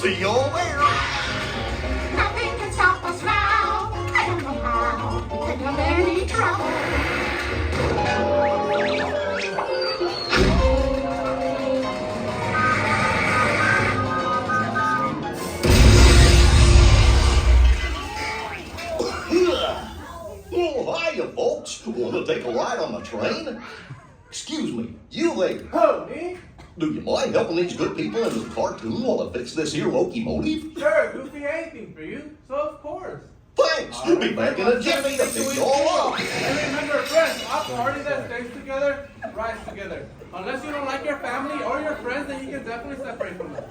See you all there. Nothing can stop us now. I don't know how. Could have any trouble. Oh, hiya, folks. Want to take a ride on the train? Excuse me, you there. Who, me? Do you mind helping these good people into the cartoon while I fix this here locomotive? Sure, Goofy, anything for you. So of course. Thanks. Be back in a jiffy to pick you all up. And remember, friends, a party that stays together, rides together. Unless you don't like your family or your friends, then you can definitely separate from them.